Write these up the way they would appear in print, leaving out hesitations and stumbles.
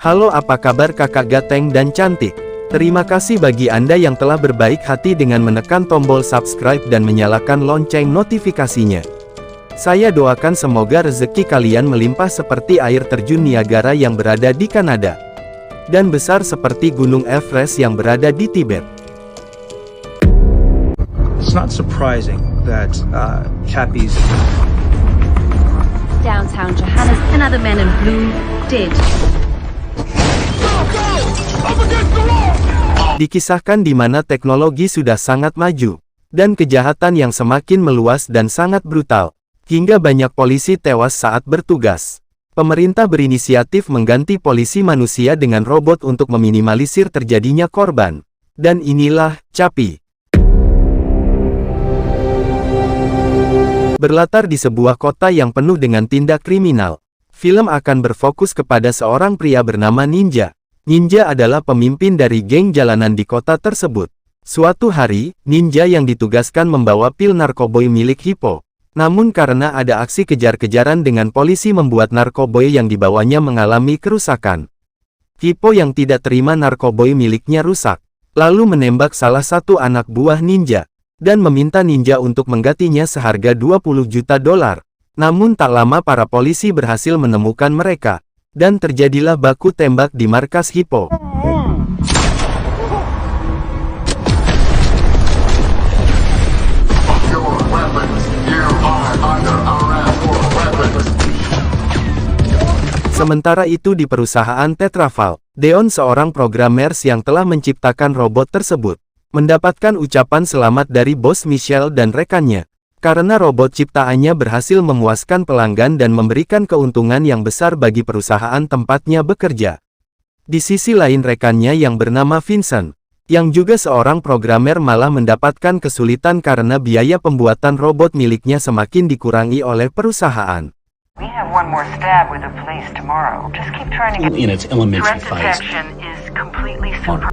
Halo, apa kabar kakak ganteng dan cantik? Terima kasih bagi Anda yang telah berbaik hati dengan menekan tombol subscribe dan menyalakan lonceng notifikasinya. Saya doakan semoga rezeki kalian melimpah seperti air terjun Niagara yang berada di Kanada, dan besar seperti Gunung Everest yang berada di Tibet. It's not surprising that Chappie's downtown Johannesburg, another man in blue dead. Dikisahkan di mana teknologi sudah sangat maju, dan kejahatan yang semakin meluas dan sangat brutal, hingga banyak polisi tewas saat bertugas. Pemerintah berinisiatif mengganti polisi manusia dengan robot untuk meminimalisir terjadinya korban. Dan inilah Chappie. Berlatar di sebuah kota yang penuh dengan tindak kriminal, film akan berfokus kepada seorang pria bernama Ninja. Ninja adalah pemimpin dari geng jalanan di kota tersebut. Suatu hari, Ninja yang ditugaskan membawa pil narkoboy milik Hippo. Namun karena ada aksi kejar-kejaran dengan polisi membuat narkoboy yang dibawanya mengalami kerusakan. Hippo yang tidak terima narkoboy miliknya rusak, lalu menembak salah satu anak buah Ninja, dan meminta Ninja untuk menggantinya seharga $20 juta. Namun tak lama para polisi berhasil menemukan mereka, dan terjadilah baku tembak di markas Hippo. Sementara itu di perusahaan Tetraval, Deon seorang programmer yang telah menciptakan robot tersebut, mendapatkan ucapan selamat dari bos Michelle dan rekannya, karena robot ciptaannya berhasil memuaskan pelanggan dan memberikan keuntungan yang besar bagi perusahaan tempatnya bekerja. Di sisi lain rekannya yang bernama Vincent, yang juga seorang programmer malah mendapatkan kesulitan karena biaya pembuatan robot miliknya semakin dikurangi oleh perusahaan. We have one more stab with the police tomorrow. Just keep trying to get in its elementary threat phase. detection is completely super.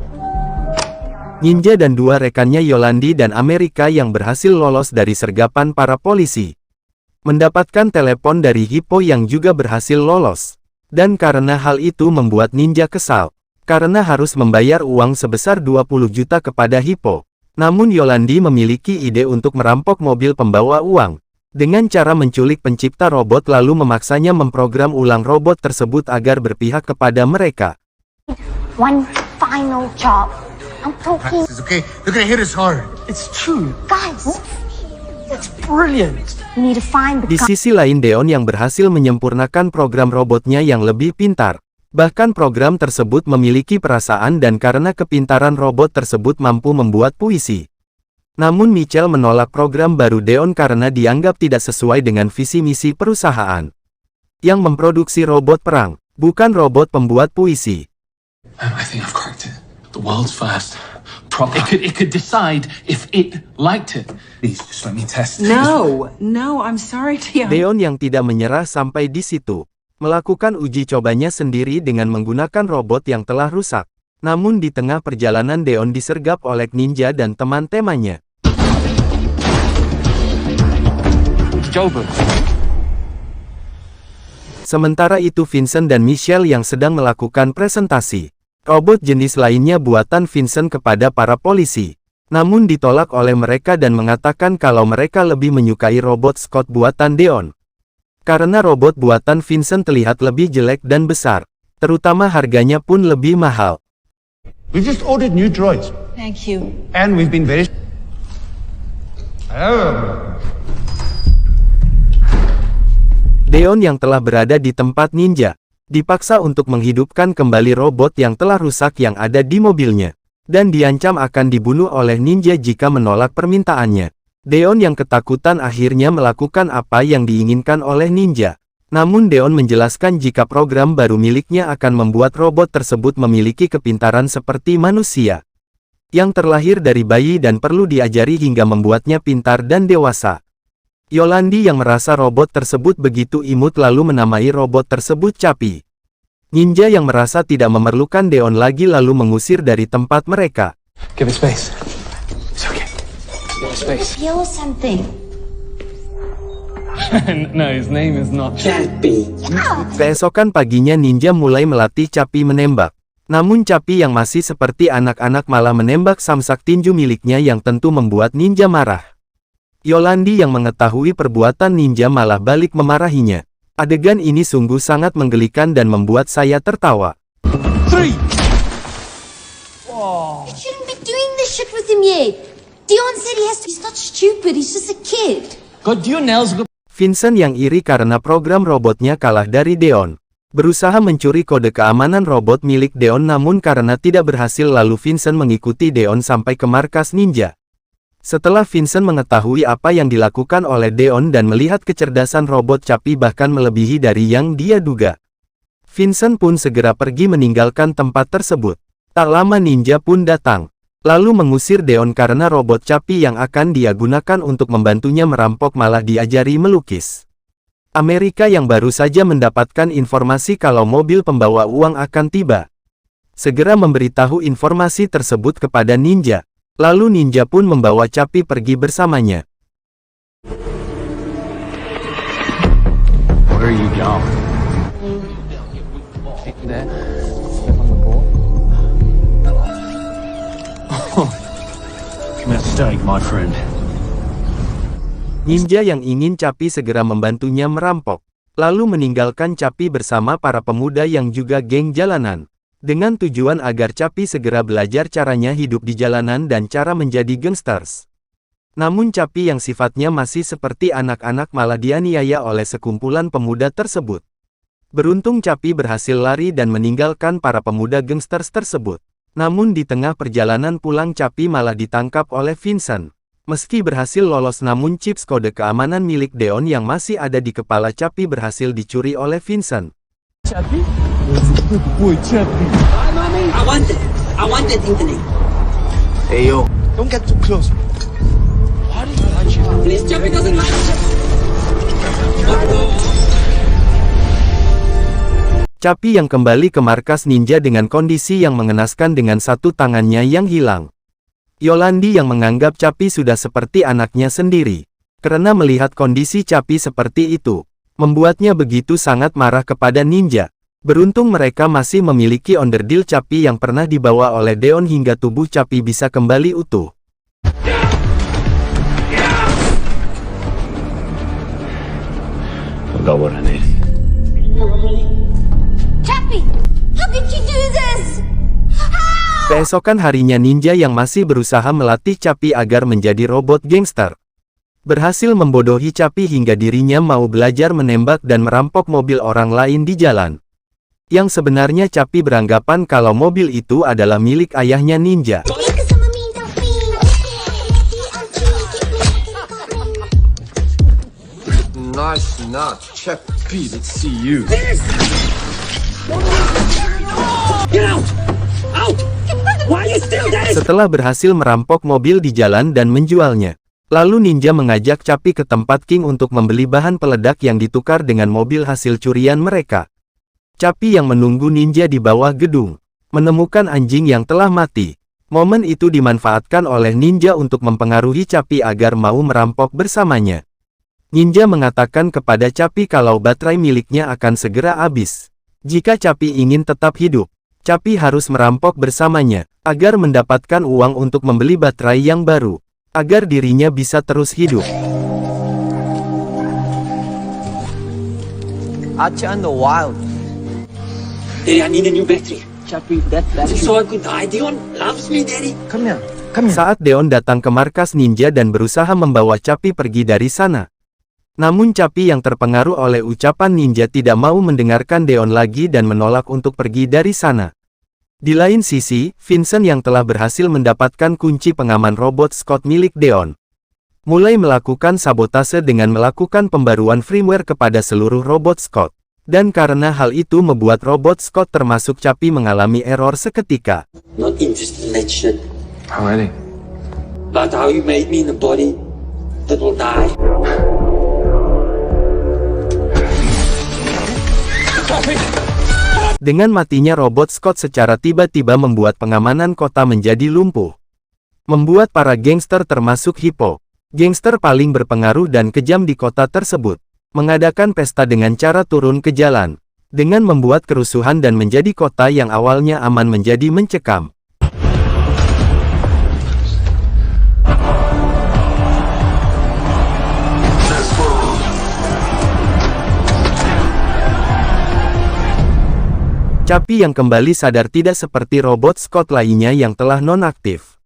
Ninja dan dua rekannya Yolandi dan Amerika yang berhasil lolos dari sergapan para polisi, mendapatkan telepon dari Hippo yang juga berhasil lolos. Dan karena hal itu membuat Ninja kesal, karena harus membayar uang sebesar $20 juta kepada Hippo. Namun Yolandi memiliki ide untuk merampok mobil pembawa uang, dengan cara menculik pencipta robot lalu memaksanya memprogram ulang robot tersebut agar berpihak kepada mereka. One final job. I'm talking. It's okay. They're gonna hit us hard. It's true. Guys, That's brilliant. we need to find the Di sisi lain Deon yang berhasil menyempurnakan program robotnya yang lebih pintar. Bahkan program tersebut memiliki perasaan dan karena kepintaran robot tersebut mampu membuat puisi. Namun Michelle menolak program baru Deon karena dianggap tidak sesuai dengan visi misi perusahaan yang memproduksi robot perang, bukan robot pembuat puisi. I think I've cracked it. The world's first proper. It could decide if it liked it. Please, just let me test. No, I'm sorry, Tia. Deon yang tidak menyerah sampai di situ, melakukan uji cobanya sendiri dengan menggunakan robot yang telah rusak. Namun di tengah perjalanan Deon disergap oleh Ninja dan teman-temannya. Sementara itu Vincent dan Michelle yang sedang melakukan presentasi robot jenis lainnya buatan Vincent kepada para polisi. Namun ditolak oleh mereka dan mengatakan kalau mereka lebih menyukai robot Scott buatan Deon. Karena robot buatan Vincent terlihat lebih jelek dan besar, terutama harganya pun lebih mahal. We've just ordered new droids. Thank you. And we've been very... Deon yang telah berada di tempat Ninja, dipaksa untuk menghidupkan kembali robot yang telah rusak yang ada di mobilnya, dan diancam akan dibunuh oleh Ninja jika menolak permintaannya. Deon yang ketakutan akhirnya melakukan apa yang diinginkan oleh Ninja. Namun Deon menjelaskan jika program baru miliknya akan membuat robot tersebut memiliki kepintaran seperti manusia, yang terlahir dari bayi dan perlu diajari hingga membuatnya pintar dan dewasa. Yolandi yang merasa robot tersebut begitu imut lalu menamai robot tersebut Chappie. Ninja yang merasa tidak memerlukan Deon lagi lalu mengusir dari tempat mereka. Give it space. It's okay. Give it space. feel something. No, his name is not Chappie. Keesokan paginya Ninja mulai melatih Chappie menembak. Namun Chappie yang masih seperti anak-anak malah menembak samsak tinju miliknya yang tentu membuat Ninja marah. Yolandi yang mengetahui perbuatan Ninja malah balik memarahinya. Adegan ini sungguh sangat menggelikan dan membuat saya tertawa. You shouldn't be doing this shit with him yet. Dion said he's not stupid, he's just a kid. Vincent yang iri karena program robotnya kalah dari Deon. Berusaha mencuri kode keamanan robot milik Deon namun karena tidak berhasil lalu Vincent mengikuti Deon sampai ke markas ninja. Setelah Vincent mengetahui apa yang dilakukan oleh Deon dan melihat kecerdasan robot Chappie bahkan melebihi dari yang dia duga, Vincent pun segera pergi meninggalkan tempat tersebut. Tak lama ninja pun datang, lalu mengusir Deon karena robot Chappie yang akan dia gunakan untuk membantunya merampok malah diajari melukis. Amerika yang baru saja mendapatkan informasi kalau mobil pembawa uang akan tiba, segera memberitahu informasi tersebut kepada ninja. Lalu ninja pun membawa Chappie pergi bersamanya. Where are you going? There. Step on the ball. Mistake, my friend. Ninja yang ingin Chappie segera membantunya merampok, lalu meninggalkan Chappie bersama para pemuda yang juga geng jalanan, dengan tujuan agar Chappie segera belajar caranya hidup di jalanan dan cara menjadi gangsters. Namun Chappie yang sifatnya masih seperti anak-anak malah dianiaya oleh sekumpulan pemuda tersebut. Beruntung Chappie berhasil lari dan meninggalkan para pemuda gangsters tersebut. Namun di tengah perjalanan pulang Chappie malah ditangkap oleh Vincent. Meski berhasil lolos namun chips kode keamanan milik Deon yang masih ada di kepala Chappie berhasil dicuri oleh Vincent. Chappie? Boy, Chappie. I want that internet. Hey, yo. Don't get too close. Why did you like you? Please, Chappie doesn't like it. Chappie yang kembali ke markas ninja dengan kondisi yang mengenaskan dengan satu tangannya yang hilang. Yolandi yang menganggap Chappie sudah seperti anaknya sendiri. Karena melihat kondisi Chappie seperti itu, membuatnya begitu sangat marah kepada ninja. Beruntung mereka masih memiliki onderdil Chappie yang pernah dibawa oleh Deon hingga tubuh Chappie bisa kembali utuh. I got what I need. Chappie, how did you do this? Keesokan harinya ninja yang masih berusaha melatih Chappie agar menjadi robot gangster berhasil membodohi Chappie hingga dirinya mau belajar menembak dan merampok mobil orang lain di jalan. Yang sebenarnya Chappie beranggapan kalau mobil itu adalah milik ayahnya ninja. Nice enough, Chappie. Let's see you. Get out! Out! Why are you still there? Setelah berhasil merampok mobil di jalan dan menjualnya, lalu ninja mengajak Chappie ke tempat King untuk membeli bahan peledak yang ditukar dengan mobil hasil curian mereka. Chappie yang menunggu ninja di bawah gedung, menemukan anjing yang telah mati. Momen itu dimanfaatkan oleh ninja untuk mempengaruhi Chappie agar mau merampok bersamanya. Ninja mengatakan kepada Chappie kalau baterai miliknya akan segera habis. Jika Chappie ingin tetap hidup, Chappie harus merampok bersamanya, agar mendapatkan uang untuk membeli baterai yang baru, agar dirinya bisa terus hidup. Out in the wild. Daddy, I need a new battery. Chappie, that battery. So I could die. Dion loves me, Daddy. Come here. Come here. Saat Deon datang ke markas ninja dan berusaha membawa Chappie pergi dari sana. Namun Chappie yang terpengaruh oleh ucapan ninja tidak mau mendengarkan Deon lagi dan menolak untuk pergi dari sana. Di lain sisi, Vincent yang telah berhasil mendapatkan kunci pengaman robot Scott milik Deon, mulai melakukan sabotase dengan melakukan pembaruan firmware kepada seluruh robot Scott. Dan karena hal itu membuat robot Scott termasuk Chappie mengalami error seketika. Not interested in that shit. Alrighty. But how you made me in the body that will die. Dengan matinya robot Scott secara tiba-tiba membuat pengamanan kota menjadi lumpuh. Membuat para gangster termasuk Hippo, gangster paling berpengaruh dan kejam di kota tersebut, mengadakan pesta dengan cara turun ke jalan, dengan membuat kerusuhan dan menjadi kota yang awalnya aman menjadi mencekam. Chappie yang kembali sadar tidak seperti robot Scott lainnya yang telah nonaktif.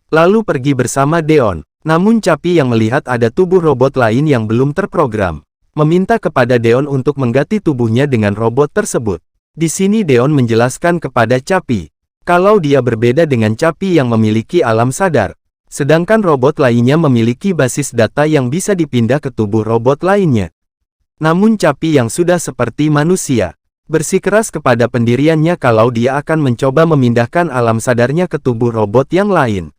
Lalu pergi bersama Deon, namun Chappie yang melihat ada tubuh robot lain yang belum terprogram, meminta kepada Deon untuk mengganti tubuhnya dengan robot tersebut. Di sini Deon menjelaskan kepada Chappie, kalau dia berbeda dengan Chappie yang memiliki alam sadar, sedangkan robot lainnya memiliki basis data yang bisa dipindah ke tubuh robot lainnya. Namun Chappie yang sudah seperti manusia, bersikeras kepada pendiriannya kalau dia akan mencoba memindahkan alam sadarnya ke tubuh robot yang lain.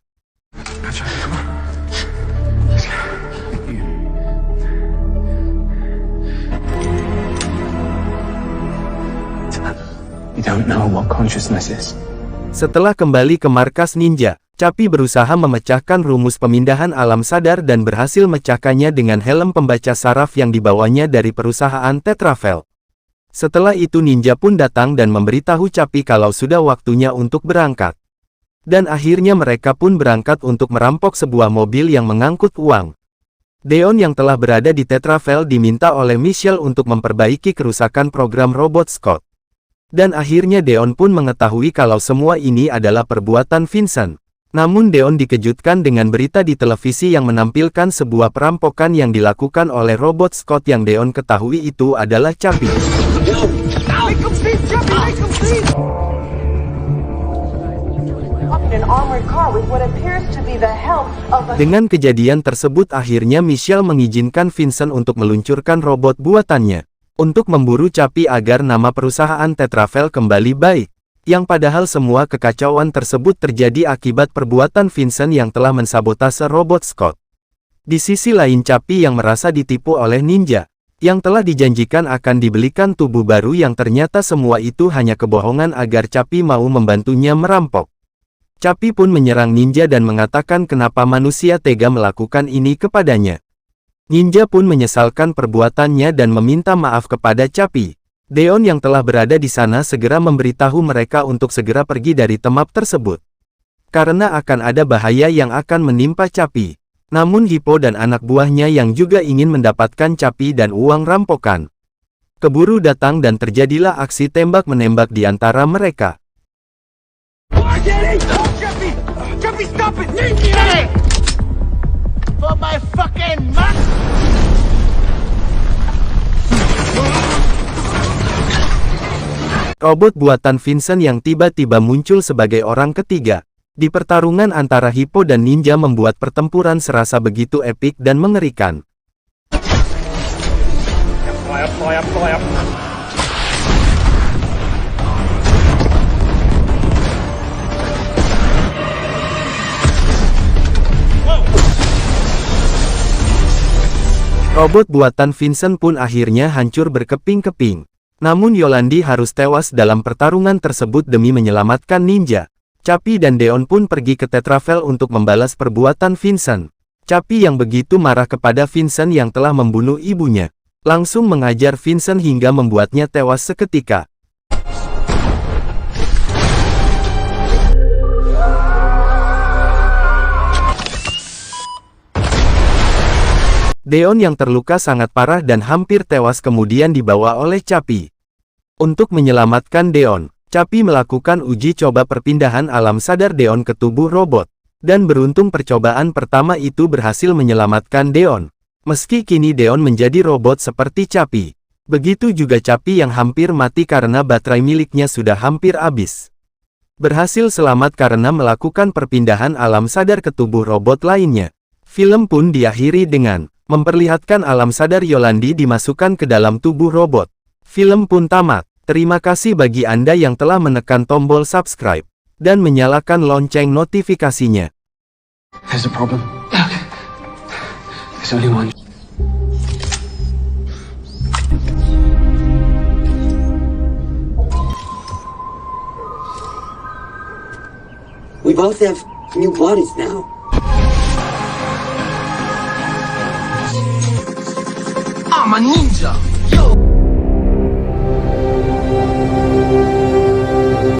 You don't know what consciousness is. Setelah kembali ke markas ninja, Chappie berusaha memecahkan rumus pemindahan alam sadar dan berhasil memecahkannya dengan helm pembaca saraf yang dibawanya dari perusahaan Tetravel. Setelah itu ninja pun datang dan memberitahu Chappie kalau sudah waktunya untuk berangkat. Dan akhirnya mereka pun berangkat untuk merampok sebuah mobil yang mengangkut uang. Deon yang telah berada di Tetravel diminta oleh Michelle untuk memperbaiki kerusakan program robot Scott. Dan akhirnya Deon pun mengetahui kalau semua ini adalah perbuatan Vincent. Namun Deon dikejutkan dengan berita di televisi yang menampilkan sebuah perampokan yang dilakukan oleh robot Scott yang Deon ketahui itu adalah Chappie. Dengan kejadian tersebut akhirnya Michelle mengizinkan Vincent untuk meluncurkan robot buatannya untuk memburu Chappie agar nama perusahaan Tetravel kembali baik, yang padahal semua kekacauan tersebut terjadi akibat perbuatan Vincent yang telah mensabotase robot Scott. Di sisi lain Chappie yang merasa ditipu oleh ninja, yang telah dijanjikan akan dibelikan tubuh baru yang ternyata semua itu hanya kebohongan agar Chappie mau membantunya merampok. Chappie pun menyerang ninja dan mengatakan kenapa manusia tega melakukan ini kepadanya. Ninja pun menyesalkan perbuatannya dan meminta maaf kepada Chappie. Deon yang telah berada di sana segera memberitahu mereka untuk segera pergi dari tempat tersebut, karena akan ada bahaya yang akan menimpa Chappie. Namun Hippo dan anak buahnya yang juga ingin mendapatkan Chappie dan uang rampokan keburu datang dan terjadilah aksi tembak-menembak di antara mereka. Robot buatan Vincent yang tiba-tiba muncul sebagai orang ketiga di pertarungan antara Hippo dan ninja membuat pertempuran serasa begitu epik dan mengerikan. Robot buatan Vincent pun akhirnya hancur berkeping-keping. Namun Yolandi harus tewas dalam pertarungan tersebut demi menyelamatkan ninja. Chappie dan Deon pun pergi ke Tetravel untuk membalas perbuatan Vincent. Chappie yang begitu marah kepada Vincent yang telah membunuh ibunya, langsung mengajar Vincent hingga membuatnya tewas seketika. Deon yang terluka sangat parah dan hampir tewas kemudian dibawa oleh Chappie. Untuk menyelamatkan Deon, Chappie melakukan uji coba perpindahan alam sadar Deon ke tubuh robot. Dan beruntung percobaan pertama itu berhasil menyelamatkan Deon. Meski kini Deon menjadi robot seperti Chappie. Begitu juga Chappie yang hampir mati karena baterai miliknya sudah hampir habis. Berhasil selamat karena melakukan perpindahan alam sadar ke tubuh robot lainnya. Film pun diakhiri dengan memperlihatkan alam sadar Yolandi dimasukkan ke dalam tubuh robot. Film pun tamat. Terima kasih bagi Anda yang telah menekan tombol subscribe dan menyalakan lonceng notifikasinya. There's a problem. There's only one. We both have new bodies now. I'm a ninja.